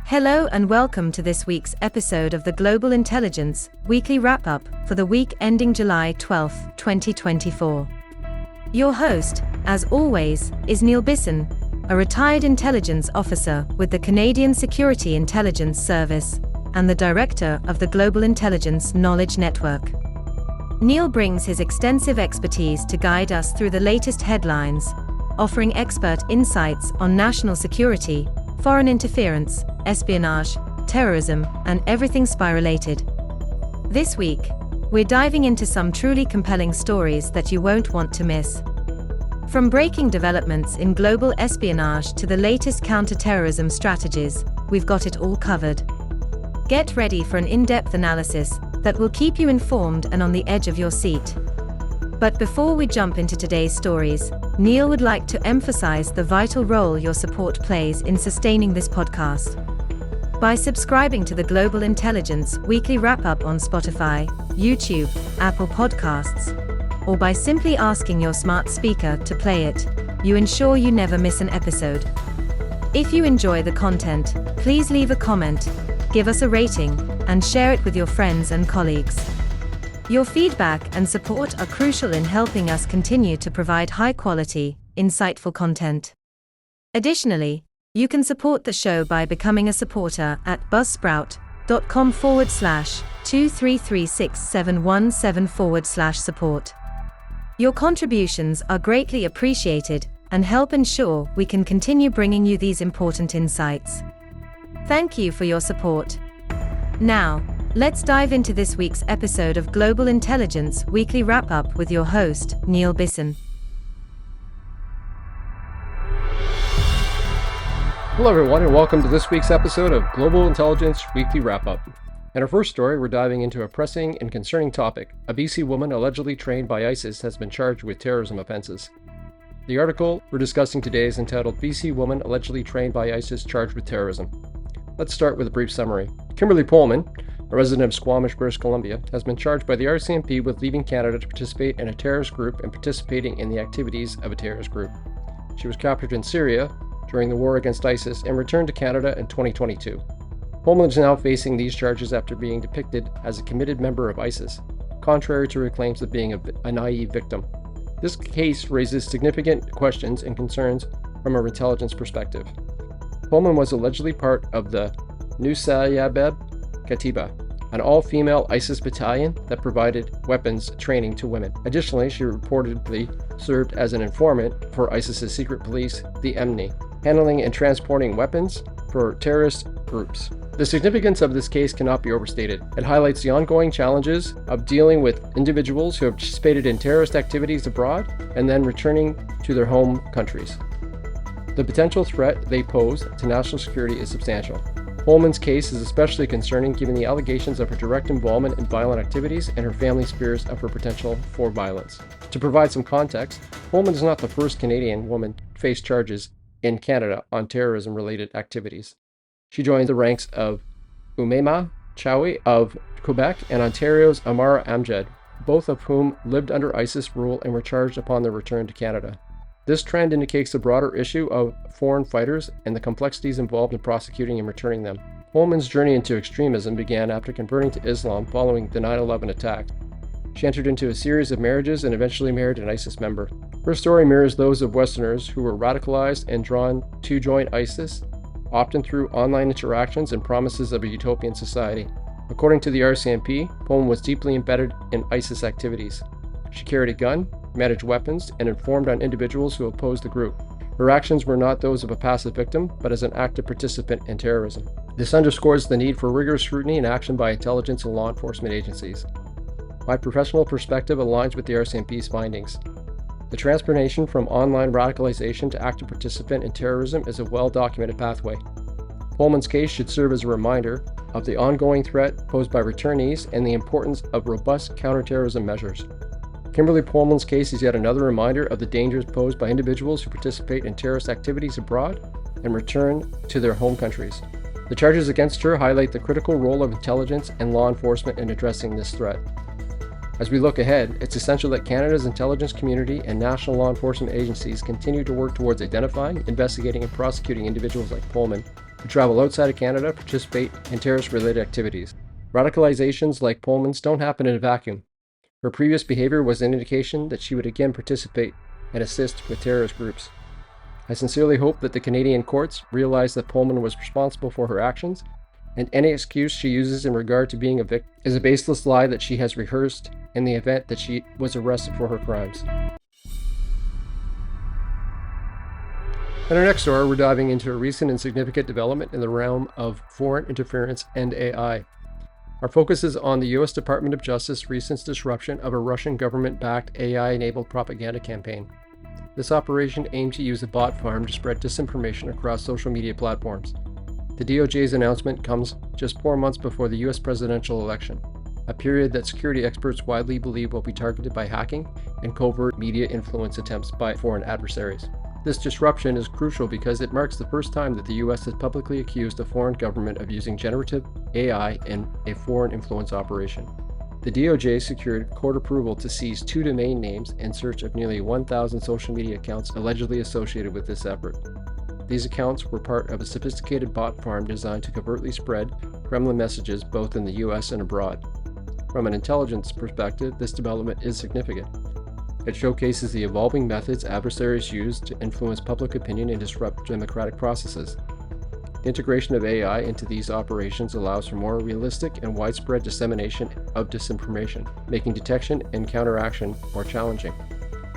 Hello and welcome to this week's episode of the Global Intelligence Weekly Wrap-Up for the week ending July 12, 2024. Your host, as always, is Neil Bisson, a retired intelligence officer with the Canadian Security Intelligence Service and the director of the Global Intelligence Knowledge Network. Neil brings his extensive expertise to guide us through the latest headlines, offering expert insights on national security, foreign interference, espionage, terrorism, and everything spy-related. This week, we're diving into some truly compelling stories that you won't want to miss. From breaking developments in global espionage to the latest counter-terrorism strategies, we've got it all covered. Get ready for an in-depth analysis that will keep you informed and on the edge of your seat. But before we jump into today's stories, Neil would like to emphasize the vital role your support plays in sustaining this podcast. By subscribing to the Global Intelligence Weekly Wrap-Up on Spotify, YouTube, Apple Podcasts, or by simply asking your smart speaker to play it, you ensure you never miss an episode. If you enjoy the content, please leave a comment, give us a rating, and share it with your friends and colleagues. Your feedback and support are crucial in helping us continue to provide high-quality, insightful content. Additionally, you can support the show by becoming a supporter at buzzsprout.com/2336717/support. Your contributions are greatly appreciated and help ensure we can continue bringing you these important insights. Thank you for your support. Now, let's dive into this week's episode of Global Intelligence Weekly Wrap-Up with your host, Neil Bisson. Hello everyone and welcome to this week's episode of Global Intelligence Weekly Wrap-Up. In our first story, we're diving into a pressing and concerning topic. A BC woman allegedly trained by ISIS has been charged with terrorism offenses. The article we're discussing today is entitled BC Woman Allegedly Trained by ISIS Charged with Terrorism. Let's start with a brief summary. Kimberly Polman, a resident of Squamish, British Columbia, has been charged by the RCMP with leaving Canada to participate in a terrorist group and participating in the activities of a terrorist group. She was captured in Syria during the war against ISIS and returned to Canada in 2022. Polman is now facing these charges after being depicted as a committed member of ISIS, contrary to her claims of being a naive victim. This case raises significant questions and concerns from an intelligence perspective. Polman was allegedly part of the Nusaybeb Katiba, an all-female ISIS battalion that provided weapons training to women. Additionally, she reportedly served as an informant for ISIS's secret police, the Emni, handling and transporting weapons for terrorist groups. The significance of this case cannot be overstated. It highlights the ongoing challenges of dealing with individuals who have participated in terrorist activities abroad and then returning to their home countries. The potential threat they pose to national security is substantial. Polman's case is especially concerning given the allegations of her direct involvement in violent activities and her family's fears of her potential for violence. To provide some context, Polman is not the first Canadian woman to face charges in Canada on terrorism-related activities. She joined the ranks of Umema Chawi of Quebec and Ontario's Amara Amjad, both of whom lived under ISIS rule and were charged upon their return to Canada. This trend indicates the broader issue of foreign fighters and the complexities involved in prosecuting and returning them. Polman's journey into extremism began after converting to Islam following the 9/11 attack. She entered into a series of marriages and eventually married an ISIS member. Her story mirrors those of Westerners who were radicalized and drawn to join ISIS, often through online interactions and promises of a utopian society. According to the RCMP, Polman was deeply embedded in ISIS activities. She carried a gun, managed weapons, and informed on individuals who opposed the group. Her actions were not those of a passive victim, but as an active participant in terrorism. This underscores the need for rigorous scrutiny and action by intelligence and law enforcement agencies. My professional perspective aligns with the RCMP's findings. The transformation from online radicalization to active participant in terrorism is a well-documented pathway. Polman's case should serve as a reminder of the ongoing threat posed by returnees and the importance of robust counterterrorism measures. Kimberly Polman's case is yet another reminder of the dangers posed by individuals who participate in terrorist activities abroad and return to their home countries. The charges against her highlight the critical role of intelligence and law enforcement in addressing this threat. As we look ahead, it's essential that Canada's intelligence community and national law enforcement agencies continue to work towards identifying, investigating, and prosecuting individuals like Polman who travel outside of Canada, participate in terrorist-related activities. Radicalizations like Polman's don't happen in a vacuum. Her previous behavior was an indication that she would again participate and assist with terrorist groups. I sincerely hope that the Canadian courts realize that Polman was responsible for her actions, and any excuse she uses in regard to being a victim is a baseless lie that she has rehearsed in the event that she was arrested for her crimes. In our next story, we're diving into a recent and significant development in the realm of foreign interference and AI. Our focus is on the U.S. Department of Justice's recent disruption of a Russian government-backed AI-enabled propaganda campaign. This operation aimed to use a bot farm to spread disinformation across social media platforms. The DOJ's announcement comes just 4 months before the U.S. presidential election, a period that security experts widely believe will be targeted by hacking and covert media influence attempts by foreign adversaries. This disruption is crucial because it marks the first time that the U.S. has publicly accused a foreign government of using generative AI in a foreign influence operation. The DOJ secured court approval to seize 2 domain names in search of nearly 1,000 social media accounts allegedly associated with this effort. These accounts were part of a sophisticated bot farm designed to covertly spread Kremlin messages both in the US and abroad. From an intelligence perspective, this development is significant. It showcases the evolving methods adversaries use to influence public opinion and disrupt democratic processes. The integration of AI into these operations allows for more realistic and widespread dissemination of disinformation, making detection and counteraction more challenging.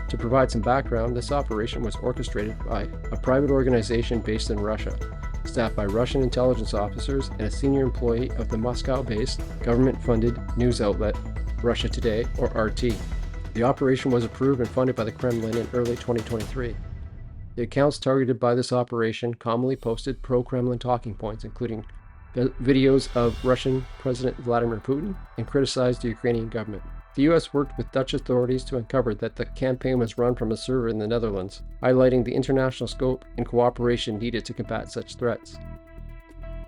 To provide some background, this operation was orchestrated by a private organization based in Russia, staffed by Russian intelligence officers and a senior employee of the Moscow-based, government-funded news outlet Russia Today, or RT. The operation was approved and funded by the Kremlin in early 2023. The accounts targeted by this operation commonly posted pro-Kremlin talking points, including videos of Russian President Vladimir Putin, and criticized the Ukrainian government. The U.S. worked with Dutch authorities to uncover that the campaign was run from a server in the Netherlands, highlighting the international scope and cooperation needed to combat such threats.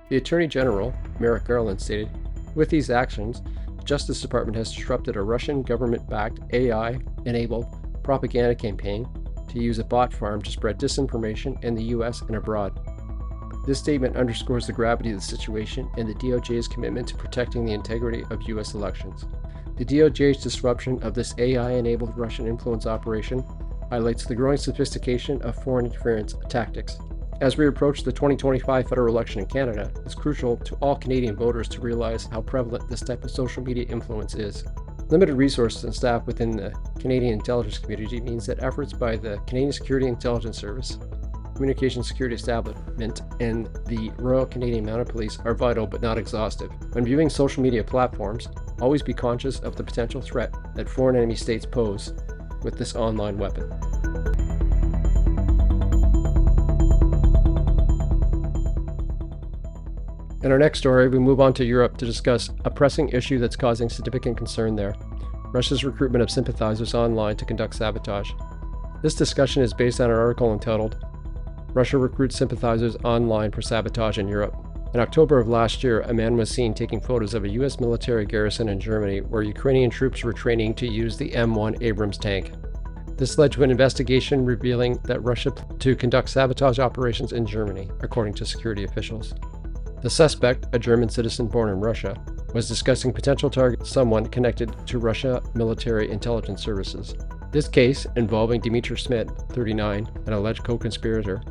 The Attorney General, Merrick Garland, stated, "With these actions, the Justice Department has disrupted a Russian government-backed AI-enabled propaganda campaign to use a bot farm to spread disinformation in the U.S. and abroad." This statement underscores the gravity of the situation and the DOJ's commitment to protecting the integrity of U.S. elections. The DOJ's disruption of this AI-enabled Russian influence operation highlights the growing sophistication of foreign interference tactics. As we approach the 2025 federal election in Canada, it's crucial to all Canadian voters to realize how prevalent this type of social media influence is. Limited resources and staff within the Canadian intelligence community means that efforts by the Canadian Security Intelligence Service, Communications Security Establishment, and the Royal Canadian Mounted Police are vital but not exhaustive. When viewing social media platforms, always be conscious of the potential threat that foreign enemy states pose with this online weapon. In our next story, we move on to Europe to discuss a pressing issue that's causing significant concern there: Russia's recruitment of sympathizers online to conduct sabotage. This discussion is based on an article entitled "Russia Recruits Sympathizers Online for Sabotage in Europe." In October of last year, a man was seen taking photos of a U.S. military garrison in Germany where Ukrainian troops were training to use the M1 Abrams tank. This led to an investigation revealing that Russia planned to conduct sabotage operations in Germany, according to security officials. The suspect, a German citizen born in Russia, was discussing potential targets with someone connected to Russia military intelligence services. This case, involving Dmitry Schmidt, 39, an alleged co-conspirator,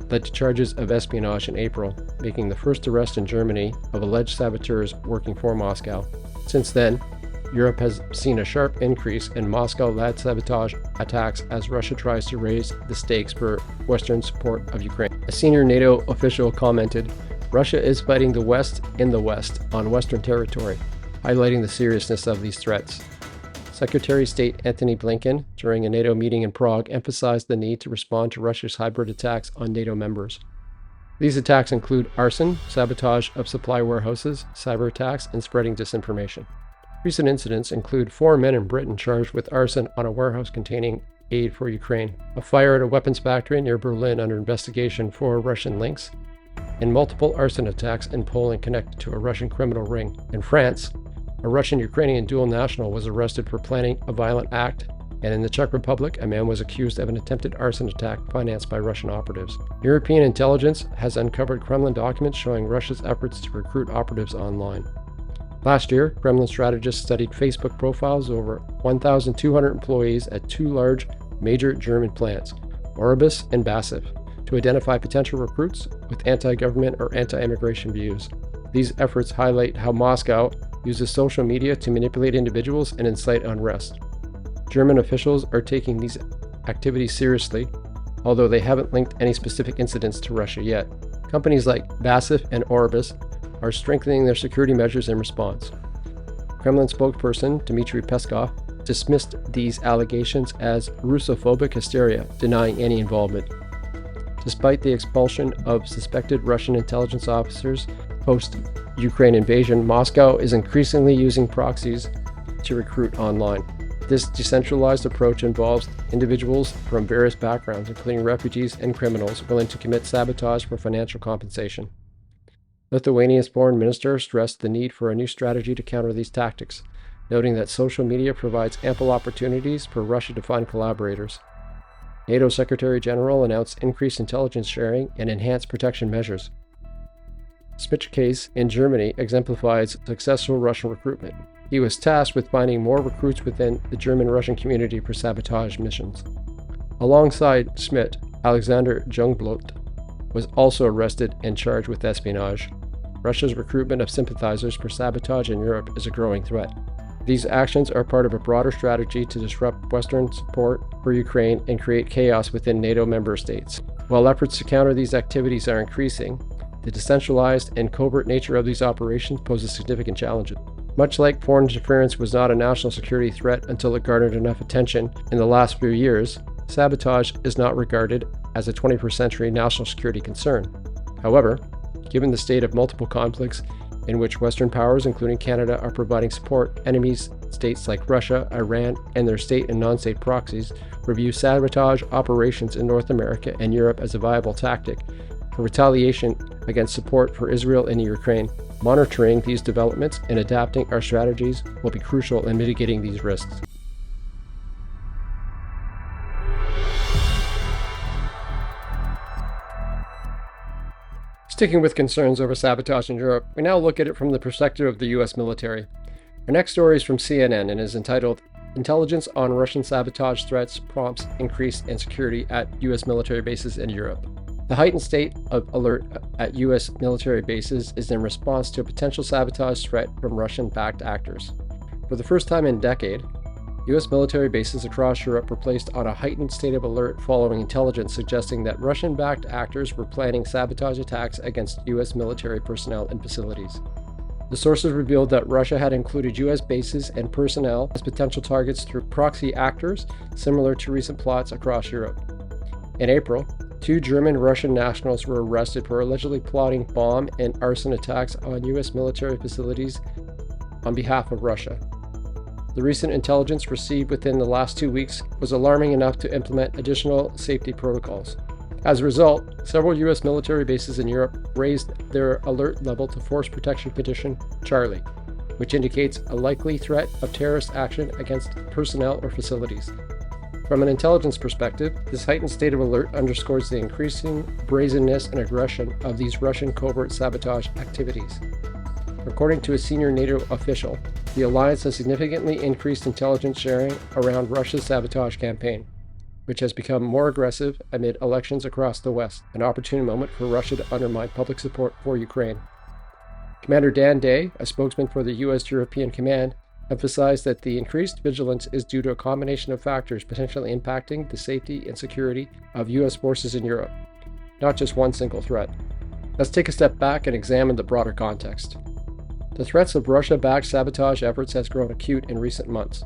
led to charges of espionage in April, making the first arrest in Germany of alleged saboteurs working for Moscow. Since then, Europe has seen a sharp increase in Moscow-led sabotage attacks as Russia tries to raise the stakes for Western support of Ukraine. A senior NATO official commented, "Russia is fighting the West in the West on Western territory," highlighting the seriousness of these threats. Secretary of State Antony Blinken, during a NATO meeting in Prague, emphasized the need to respond to Russia's hybrid attacks on NATO members. These attacks include arson, sabotage of supply warehouses, cyber attacks, and spreading disinformation. Recent incidents include 4 men in Britain charged with arson on a warehouse containing aid for Ukraine, a fire at a weapons factory near Berlin under investigation for Russian links, and multiple arson attacks in Poland connected to a Russian criminal ring. In France, A Russian-Ukrainian dual national was arrested for planning a violent act, and in the Czech Republic, a man was accused of an attempted arson attack financed by Russian operatives. European intelligence has uncovered Kremlin documents showing Russia's efforts to recruit operatives online. Last year, Kremlin strategists studied Facebook profiles of over 1,200 employees at two large major German plants, Orbis and Basif, to identify potential recruits with anti-government or anti-immigration views. These efforts highlight how Moscow uses social media to manipulate individuals and incite unrest. German officials are taking these activities seriously, although they haven't linked any specific incidents to Russia yet. Companies like Basif and Orbis are strengthening their security measures in response. Kremlin spokesperson Dmitry Peskov dismissed these allegations as Russophobic hysteria, denying any involvement. Despite the expulsion of suspected Russian intelligence officers post-Ukraine invasion, Moscow is increasingly using proxies to recruit online. This decentralized approach involves individuals from various backgrounds, including refugees and criminals, willing to commit sabotage for financial compensation. Lithuania's foreign minister stressed the need for a new strategy to counter these tactics, noting that social media provides ample opportunities for Russia to find collaborators. NATO Secretary General announced increased intelligence sharing and enhanced protection measures. Smith's case in Germany exemplifies successful Russian recruitment. He was tasked with finding more recruits within the German-Russian community for sabotage missions. Alongside Smith, Alexander Jungblot was also arrested and charged with espionage. Russia's recruitment of sympathizers for sabotage in Europe is a growing threat. These actions are part of a broader strategy to disrupt Western support for Ukraine and create chaos within NATO member states. While efforts to counter these activities are increasing, the decentralized and covert nature of these operations poses significant challenges. Much like foreign interference was not a national security threat until it garnered enough attention in the last few years, sabotage is not regarded as a 21st century national security concern. However, given the state of multiple conflicts in which Western powers, including Canada, are providing support, enemies, states like Russia, Iran, and their state and non-state proxies review sabotage operations in North America and Europe as a viable tactic for retaliation against support for Israel and Ukraine. Monitoring these developments and adapting our strategies will be crucial in mitigating these risks. Sticking with concerns over sabotage in Europe, we now look at it from the perspective of the U.S. military. Our next story is from CNN and is entitled, Intelligence on Russian Sabotage Threats Prompts Increase in Security at U.S. Military Bases in Europe. The heightened state of alert at U.S. military bases is in response to a potential sabotage threat from Russian-backed actors. For the first time in a decade, U.S. military bases across Europe were placed on a heightened state of alert following intelligence suggesting that Russian-backed actors were planning sabotage attacks against U.S. military personnel and facilities. The sources revealed that Russia had included U.S. bases and personnel as potential targets through proxy actors, similar to recent plots across Europe. In April, 2 German-Russian nationals were arrested for allegedly plotting bomb and arson attacks on U.S. military facilities on behalf of Russia. The recent intelligence received within the last 2 weeks was alarming enough to implement additional safety protocols. As a result, several U.S. military bases in Europe raised their alert level to Force Protection Condition Charlie, which indicates a likely threat of terrorist action against personnel or facilities. From an intelligence perspective, this heightened state of alert underscores the increasing brazenness and aggression of these Russian covert sabotage activities. According to a senior NATO official, the alliance has significantly increased intelligence sharing around Russia's sabotage campaign, which has become more aggressive amid elections across the West, an opportune moment for Russia to undermine public support for Ukraine. Commander Dan Day, a spokesman for the U.S. European Command, emphasized that the increased vigilance is due to a combination of factors potentially impacting the safety and security of U.S. forces in Europe, not just one single threat. Let's take a step back and examine the broader context. The threats of Russia-backed sabotage efforts has grown acute in recent months,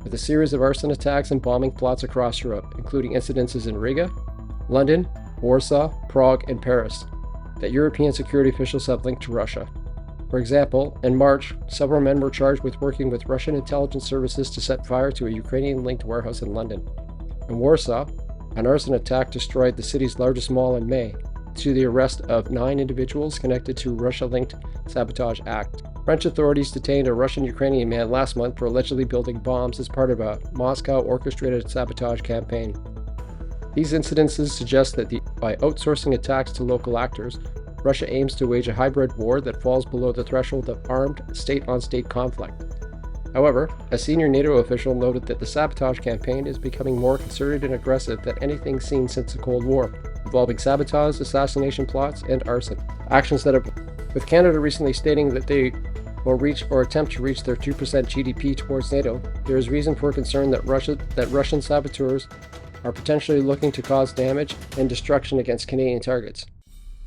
with a series of arson attacks and bombing plots across Europe, including incidences in Riga, London, Warsaw, Prague, and Paris, that European security officials have linked to Russia. For example, in March, several men were charged with working with Russian intelligence services to set fire to a Ukrainian-linked warehouse in London. In Warsaw, an arson attack destroyed the city's largest mall in May, to the arrest of 9 individuals connected to Russia-linked sabotage act. French authorities detained a Russian-Ukrainian man last month for allegedly building bombs as part of a Moscow-orchestrated sabotage campaign. These incidences suggest that by outsourcing attacks to local actors, Russia aims to wage a hybrid war that falls below the threshold of armed state-on-state conflict. However, a senior NATO official noted that the sabotage campaign is becoming more concerted and aggressive than anything seen since the Cold War, involving sabotage, assassination plots, and arson. Actions that have, with Canada recently stating that they will reach or attempt to reach their 2% GDP towards NATO, there is reason for concern that Russian saboteurs are potentially looking to cause damage and destruction against Canadian targets,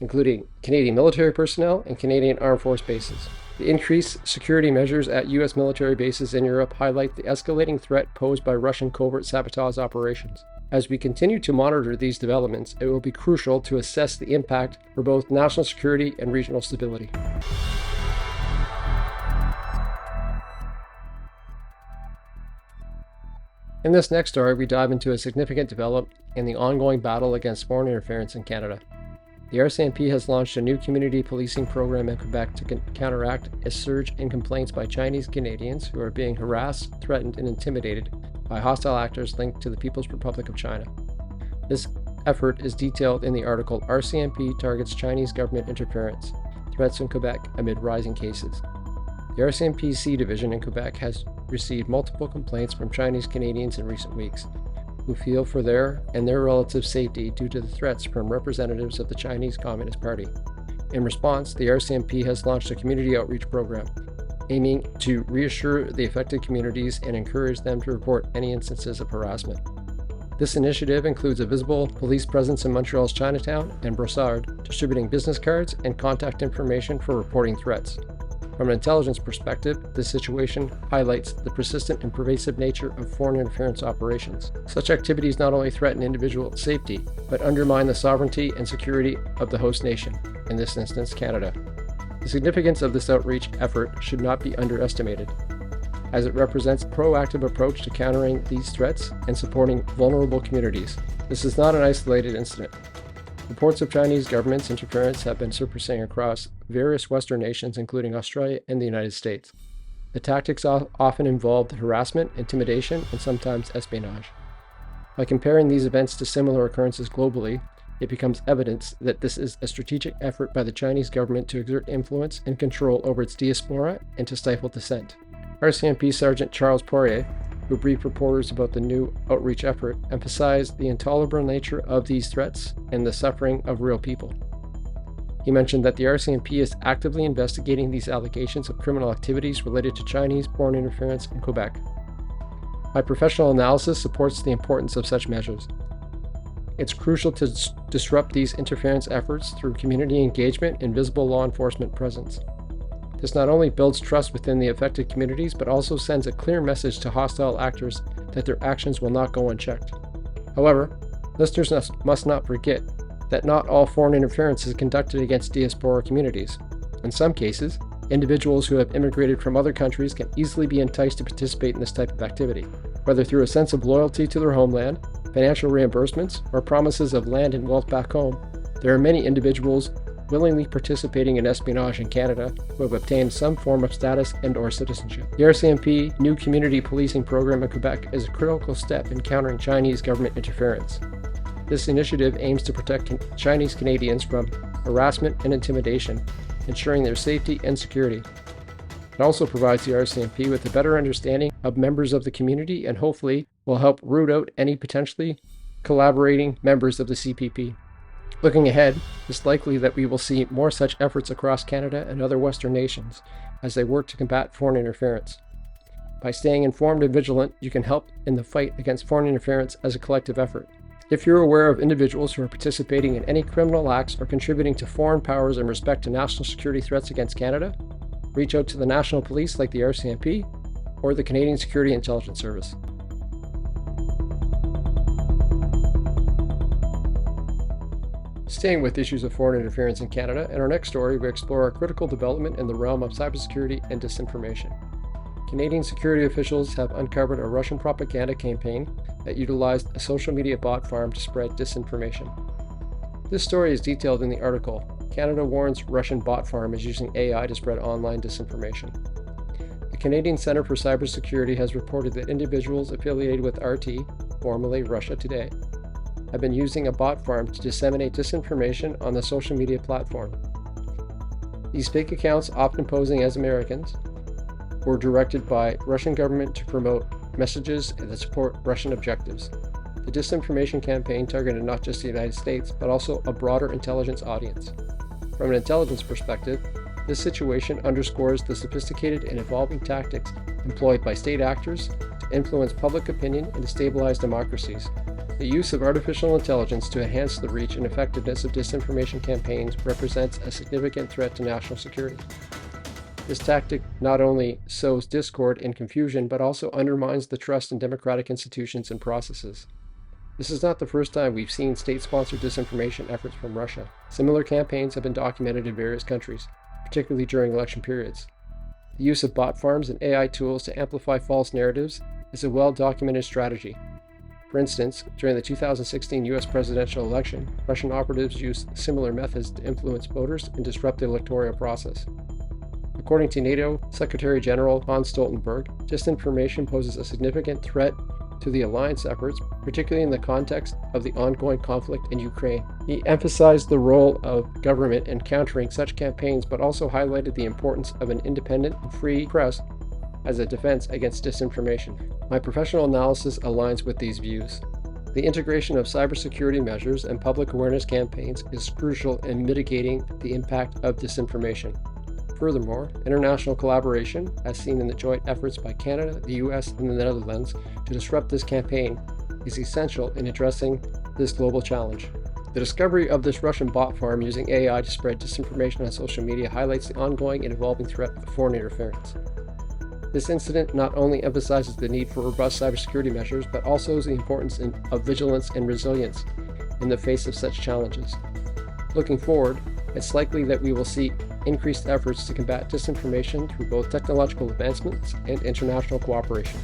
including Canadian military personnel and Canadian Armed Force bases. The increased security measures at U.S. military bases in Europe highlight the escalating threat posed by Russian covert sabotage operations. As we continue to monitor these developments, it will be crucial to assess the impact for both national security and regional stability. In this next story, we dive into a significant development in the ongoing battle against foreign interference in Canada. The RCMP has launched a new community policing program in Quebec to counteract a surge in complaints by Chinese Canadians who are being harassed, threatened, and intimidated by hostile actors linked to the People's Republic of China. This effort is detailed in the article RCMP Targets Chinese Government Interference, Threats in Quebec Amid Rising Cases. The RCMP C Division in Quebec has received multiple complaints from Chinese Canadians in recent weeks, who feel for their and their relatives' safety due to the threats from representatives of the Chinese Communist Party. In response, the RCMP has launched a community outreach program, aiming to reassure the affected communities and encourage them to report any instances of harassment. This initiative includes a visible police presence in Montreal's Chinatown and Brossard, distributing business cards and contact information for reporting threats. From an intelligence perspective, this situation highlights the persistent and pervasive nature of foreign interference operations. Such activities not only threaten individual safety, but undermine the sovereignty and security of the host nation, in this instance Canada. The significance of this outreach effort should not be underestimated, as it represents a proactive approach to countering these threats and supporting vulnerable communities. This is not an isolated incident. Reports of Chinese government's interference have been surfacing across various Western nations, including Australia and the United States. The tactics often involved harassment, intimidation, and sometimes espionage. By comparing these events to similar occurrences globally, it becomes evident that this is a strategic effort by the Chinese government to exert influence and control over its diaspora and to stifle dissent. RCMP Sergeant Charles Poirier, who briefed reporters about the new outreach effort, emphasized the intolerable nature of these threats and the suffering of real people. He mentioned that the RCMP is actively investigating these allegations of criminal activities related to Chinese foreign interference in Quebec. My professional analysis supports the importance of such measures. It's crucial to disrupt these interference efforts through community engagement and visible law enforcement presence. This not only builds trust within the affected communities, but also sends a clear message to hostile actors that their actions will not go unchecked. However, listeners must not forget that not all foreign interference is conducted against diaspora communities. In some cases, individuals who have immigrated from other countries can easily be enticed to participate in this type of activity, whether through a sense of loyalty to their homeland, financial reimbursements, or promises of land and wealth back home. There are many individuals willingly participating in espionage in Canada who have obtained some form of status and/or citizenship. The RCMP new community policing program in Quebec is a critical step in countering Chinese government interference. This initiative aims to protect Chinese Canadians from harassment and intimidation, ensuring their safety and security. It also provides the RCMP with a better understanding of members of the community and hopefully will help root out any potentially collaborating members of the CPP. Looking ahead, it's likely that we will see more such efforts across Canada and other Western nations as they work to combat foreign interference. By staying informed and vigilant, you can help in the fight against foreign interference as a collective effort. If you're aware of individuals who are participating in any criminal acts or contributing to foreign powers in respect to national security threats against Canada, reach out to the national police like the RCMP or the Canadian Security Intelligence Service. Staying with issues of foreign interference in Canada, in our next story we explore a critical development in the realm of cybersecurity and disinformation. Canadian security officials have uncovered a Russian propaganda campaign that utilized a social media bot farm to spread disinformation. This story is detailed in the article, Canada warns Russian bot farm is using AI to spread online disinformation. The Canadian Centre for Cybersecurity has reported that individuals affiliated with RT, formerly Russia Today, have been using a bot farm to disseminate disinformation on the social media platform. These fake accounts, often posing as Americans, were directed by Russian government to promote messages that support Russian objectives. The disinformation campaign targeted not just the United States, but also a broader intelligence audience. From an intelligence perspective, this situation underscores the sophisticated and evolving tactics employed by state actors to influence public opinion and to stabilize democracies. The use of artificial intelligence to enhance the reach and effectiveness of disinformation campaigns represents a significant threat to national security. This tactic not only sows discord and confusion, but also undermines the trust in democratic institutions and processes. This is not the first time we've seen state-sponsored disinformation efforts from Russia. Similar campaigns have been documented in various countries, particularly during election periods. The use of bot farms and AI tools to amplify false narratives is a well-documented strategy. For instance, during the 2016 US presidential election, Russian operatives used similar methods to influence voters and disrupt the electoral process. According to NATO Secretary General Hans Stoltenberg, disinformation poses a significant threat to the alliance efforts, particularly in the context of the ongoing conflict in Ukraine. He emphasized the role of government in countering such campaigns, but also highlighted the importance of an independent and free press as a defense against disinformation. My professional analysis aligns with these views. The integration of cybersecurity measures and public awareness campaigns is crucial in mitigating the impact of disinformation. Furthermore, international collaboration, as seen in the joint efforts by Canada, the US, and the Netherlands to disrupt this campaign, is essential in addressing this global challenge. The discovery of this Russian bot farm using AI to spread disinformation on social media highlights the ongoing and evolving threat of foreign interference. This incident not only emphasizes the need for robust cybersecurity measures, but also the importance of vigilance and resilience in the face of such challenges. Looking forward, it's likely that we will see increased efforts to combat disinformation through both technological advancements and international cooperation.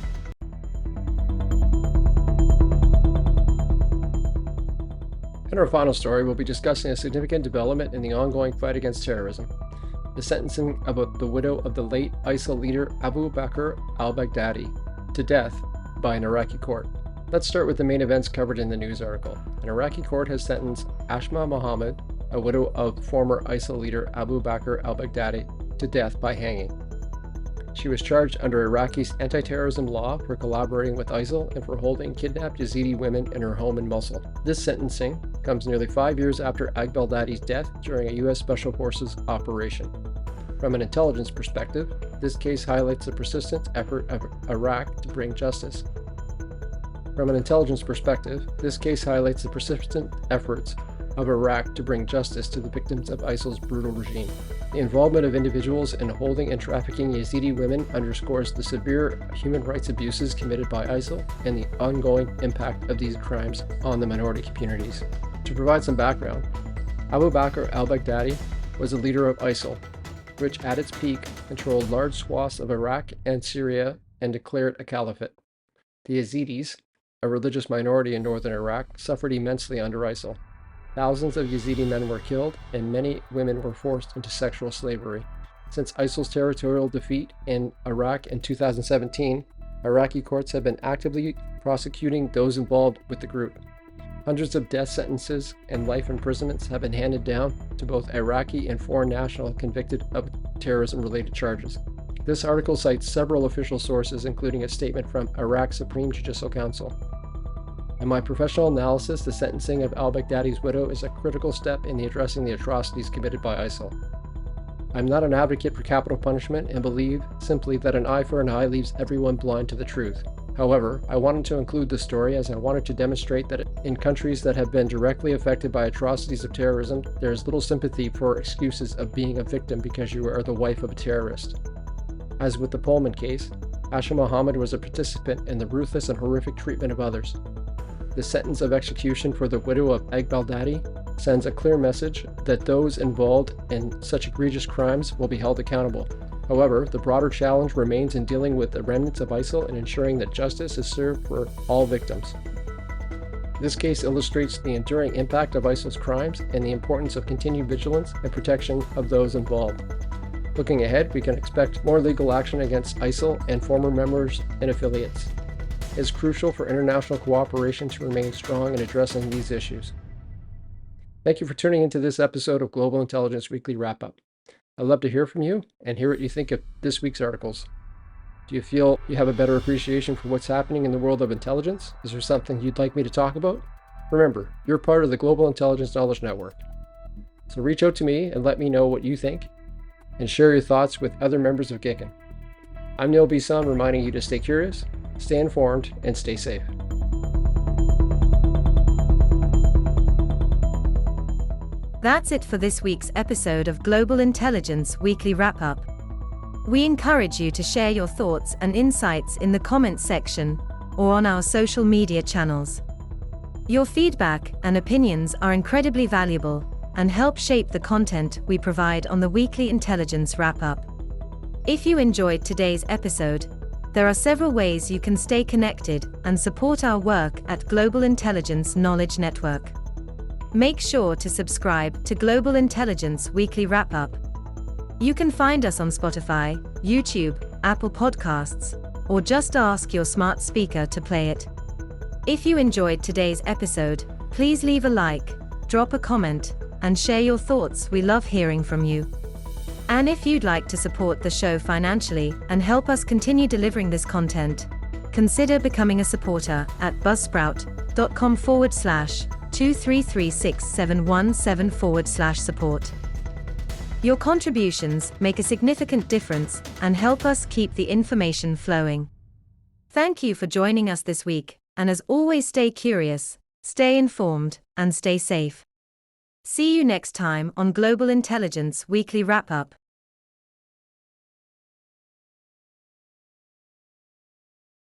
In our final story, we'll be discussing a significant development in the ongoing fight against terrorism: the sentencing of the widow of the late ISIL leader Abu Bakr al-Baghdadi to death by an Iraqi court. Let's start with the main events covered in the news article. An Iraqi court has sentenced Ashma Mohammed, a widow of former ISIL leader Abu Bakr al-Baghdadi, to death by hanging. She was charged under Iraqi's anti-terrorism law for collaborating with ISIL and for holding kidnapped Yazidi women in her home in Mosul. This sentencing comes nearly 5 years after al-Baghdadi's death during a U.S. Special Forces operation. From an intelligence perspective, this case highlights the persistent effort of Iraq to bring justice. From an intelligence perspective, this case highlights the persistent efforts of Iraq to bring justice to the victims of ISIL's brutal regime. The involvement of individuals in holding and trafficking Yazidi women underscores the severe human rights abuses committed by ISIL and the ongoing impact of these crimes on the minority communities. To provide some background, Abu Bakr al-Baghdadi was a leader of ISIL, which at its peak controlled large swaths of Iraq and Syria and declared a caliphate. The Yazidis, a religious minority in northern Iraq, suffered immensely under ISIL. Thousands of Yazidi men were killed, and many women were forced into sexual slavery. Since ISIL's territorial defeat in Iraq in 2017, Iraqi courts have been actively prosecuting those involved with the group. Hundreds of death sentences and life imprisonments have been handed down to both Iraqi and foreign nationals convicted of terrorism-related charges. This article cites several official sources, including a statement from Iraq's Supreme Judicial Council. In my professional analysis, the sentencing of al-Baghdadi's widow is a critical step in addressing the atrocities committed by ISIL. I'm not an advocate for capital punishment and believe simply that an eye for an eye leaves everyone blind to the truth. However, I wanted to include this story as I wanted to demonstrate that in countries that have been directly affected by atrocities of terrorism, there is little sympathy for excuses of being a victim because you are the wife of a terrorist. As with the Polman case, Asha Mohammed was a participant in the ruthless and horrific treatment of others. The sentence of execution for the widow of al-Baghdadi sends a clear message that those involved in such egregious crimes will be held accountable. However, the broader challenge remains in dealing with the remnants of ISIL and ensuring that justice is served for all victims. This case illustrates the enduring impact of ISIL's crimes and the importance of continued vigilance and protection of those involved. Looking ahead, we can expect more legal action against ISIL and former members and affiliates. It is crucial for international cooperation to remain strong in addressing these issues. Thank you for tuning into this episode of Global Intelligence Weekly Wrap-Up. I'd love to hear from you and hear what you think of this week's articles. Do you feel you have a better appreciation for what's happening in the world of intelligence? Is there something you'd like me to talk about? Remember, you're part of the Global Intelligence Knowledge Network. So reach out to me and let me know what you think, and share your thoughts with other members of GICN. I'm Neil Bisson, reminding you to stay curious, stay informed, and stay safe. That's it for this week's episode of Global Intelligence Weekly Wrap-Up. We encourage you to share your thoughts and insights in the comments section or on our social media channels. Your feedback and opinions are incredibly valuable and help shape the content we provide on the Weekly Intelligence Wrap-Up. If you enjoyed today's episode, there are several ways you can stay connected and support our work at Global Intelligence Knowledge Network. Make sure to subscribe to Global Intelligence Weekly Wrap-Up. You can find us on Spotify, YouTube, Apple Podcasts, or just ask your smart speaker to play it. If you enjoyed today's episode, please leave a like, drop a comment, and share your thoughts. We love hearing from you. And if you'd like to support the show financially and help us continue delivering this content, consider becoming a supporter at buzzsprout.com/2336717/support. Your contributions make a significant difference and help us keep the information flowing. Thank you for joining us this week, and as always, stay curious, stay informed, and stay safe. See you next time on Global Intelligence Weekly Wrap-Up.